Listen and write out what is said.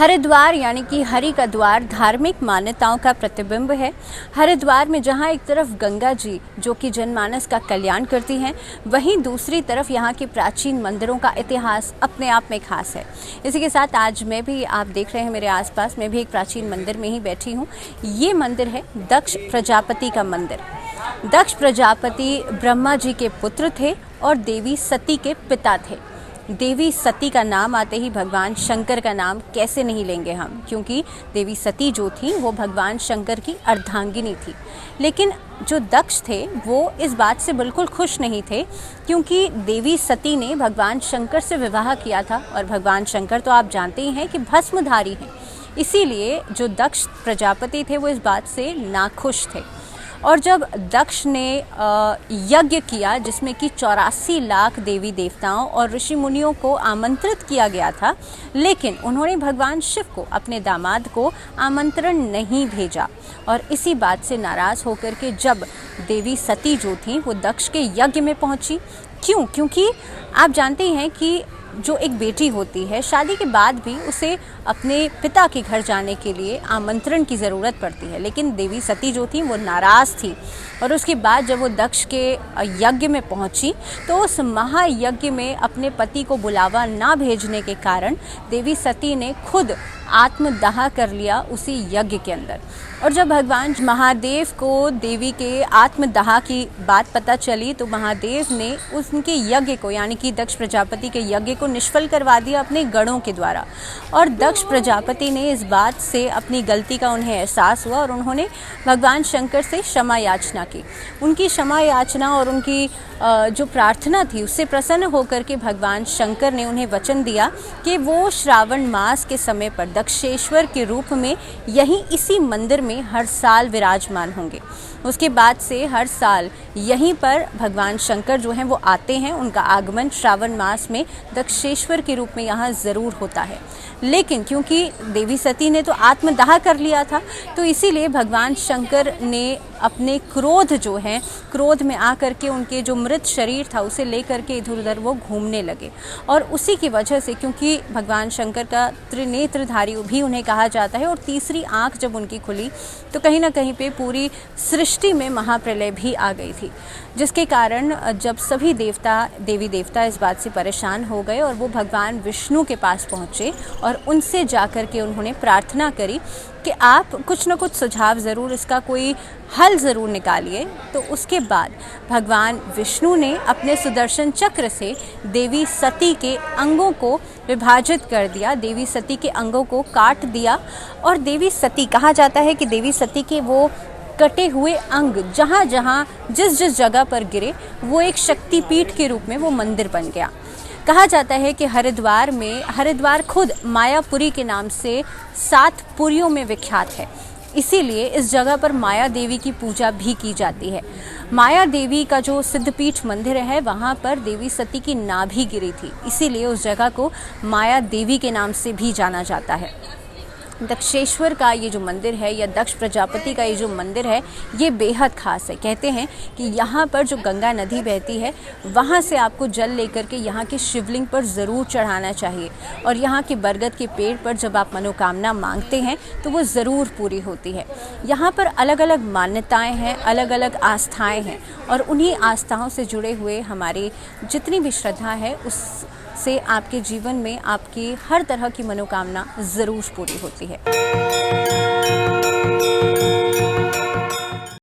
हरिद्वार यानी कि हरि का द्वार धार्मिक मान्यताओं का प्रतिबिंब है। हरिद्वार में जहाँ एक तरफ गंगा जी जो कि जनमानस का कल्याण करती हैं, वहीं दूसरी तरफ यहाँ के प्राचीन मंदिरों का इतिहास अपने आप में खास है। इसी के साथ आज मैं भी, आप देख रहे हैं मेरे आसपास, मैं भी एक प्राचीन मंदिर में ही बैठी हूँ। ये मंदिर है दक्ष प्रजापति का मंदिर। दक्ष प्रजापति ब्रह्मा जी के पुत्र थे और देवी सती के पिता थे। देवी सती का नाम आते ही भगवान शंकर का नाम कैसे नहीं लेंगे हम, क्योंकि देवी सती जो थी वो भगवान शंकर की अर्धांगिनी थी। लेकिन जो दक्ष थे वो इस बात से बिल्कुल खुश नहीं थे, क्योंकि देवी सती ने भगवान शंकर से विवाह किया था और भगवान शंकर तो आप जानते ही हैं कि भस्मधारी हैं। इसीलिए जो दक्ष प्रजापति थे वो इस बात से नाखुश थे। और जब दक्ष ने यज्ञ किया जिसमें कि 84 लाख देवी देवताओं और ऋषि मुनियों को आमंत्रित किया गया था, लेकिन उन्होंने भगवान शिव को, अपने दामाद को आमंत्रण नहीं भेजा। और इसी बात से नाराज़ होकर के जब देवी सती जो थी वो दक्ष के यज्ञ में पहुंची। क्यों? क्योंकि आप जानते हैं कि जो एक बेटी होती है, शादी के बाद भी उसे अपने पिता के घर जाने के लिए आमंत्रण की ज़रूरत पड़ती है। लेकिन देवी सती जो थी वो नाराज़ थी और उसके बाद जब वो दक्ष के यज्ञ में पहुंची तो उस महायज्ञ में अपने पति को बुलावा ना भेजने के कारण देवी सती ने खुद आत्मदाह कर लिया उसी यज्ञ के अंदर। और जब भगवान महादेव को देवी के आत्मदाह की बात पता चली तो महादेव ने उनके यज्ञ को, यानी कि दक्ष प्रजापति के यज्ञ को निष्फल करवा दिया अपने गणों के द्वारा। और दक्ष प्रजापति ने इस बात से अपनी गलती का उन्हें एहसास हुआ और उन्होंने भगवान शंकर से क्षमा याचना की। उनकी क्षमा याचना और उनकी जो प्रार्थना थी उससे प्रसन्न होकर के भगवान शंकर ने उन्हें वचन दिया कि वो श्रावण मास के समय पर दक्षेश्वर के रूप में यहीं इसी मंदिर में हर साल विराजमान होंगे। उसके बाद से हर साल यहीं पर भगवान शंकर जो हैं वो आते हैं। उनका आगमन श्रावण मास में दक्षेश्वर के रूप में यहाँ ज़रूर होता है। लेकिन क्योंकि देवी सती ने तो आत्मदाह कर लिया था, तो इसीलिए भगवान शंकर ने अपने क्रोध जो है, क्रोध में आकर के उनके जो मृत शरीर था उसे लेकर के इधर उधर वो घूमने लगे। और उसी की वजह से, क्योंकि भगवान शंकर का त्रिनेत्रधारी भी उन्हें कहा जाता है, और तीसरी आंख जब उनकी खुली तो कहीं ना कहीं पे पूरी सृष्टि में महाप्रलय भी आ गई थी, जिसके कारण जब सभी देवी देवता इस बात से परेशान हो गए और वो भगवान विष्णु के पास पहुँचे और उनसे जाकर के उन्होंने प्रार्थना करी कि आप कुछ न कुछ सुझाव ज़रूर, इसका कोई हल ज़रूर निकालिए। तो उसके बाद भगवान विष्णु ने अपने सुदर्शन चक्र से देवी सती के अंगों को विभाजित कर दिया, देवी सती के अंगों को काट दिया। और देवी सती, कहा जाता है कि देवी सती के वो कटे हुए अंग जहाँ जहाँ जिस जिस जगह पर गिरे वो एक शक्तिपीठ के रूप में वो मंदिर बन गया। कहा जाता है कि हरिद्वार खुद मायापुरी के नाम से 7 पुरियों में विख्यात है। इसीलिए इस जगह पर माया देवी की पूजा भी की जाती है। माया देवी का जो सिद्धपीठ मंदिर है वहाँ पर देवी सती की नाभि गिरी थी, इसीलिए उस जगह को माया देवी के नाम से भी जाना जाता है। दक्षेश्वर का ये जो मंदिर है, या दक्ष प्रजापति का ये जो मंदिर है, ये बेहद खास है। कहते हैं कि यहाँ पर जो गंगा नदी बहती है वहाँ से आपको जल लेकर के यहाँ के शिवलिंग पर ज़रूर चढ़ाना चाहिए। और यहाँ के बरगद के पेड़ पर जब आप मनोकामना मांगते हैं तो वो ज़रूर पूरी होती है। यहाँ पर अलग अलग मान्यताएँ हैं, अलग अलग आस्थाएँ हैं, और उन्हीं आस्थाओं से जुड़े हुए हमारी जितनी भी श्रद्धा है उससे आपके जीवन में आपकी हर तरह की मनोकामना ज़रूर पूरी होती है।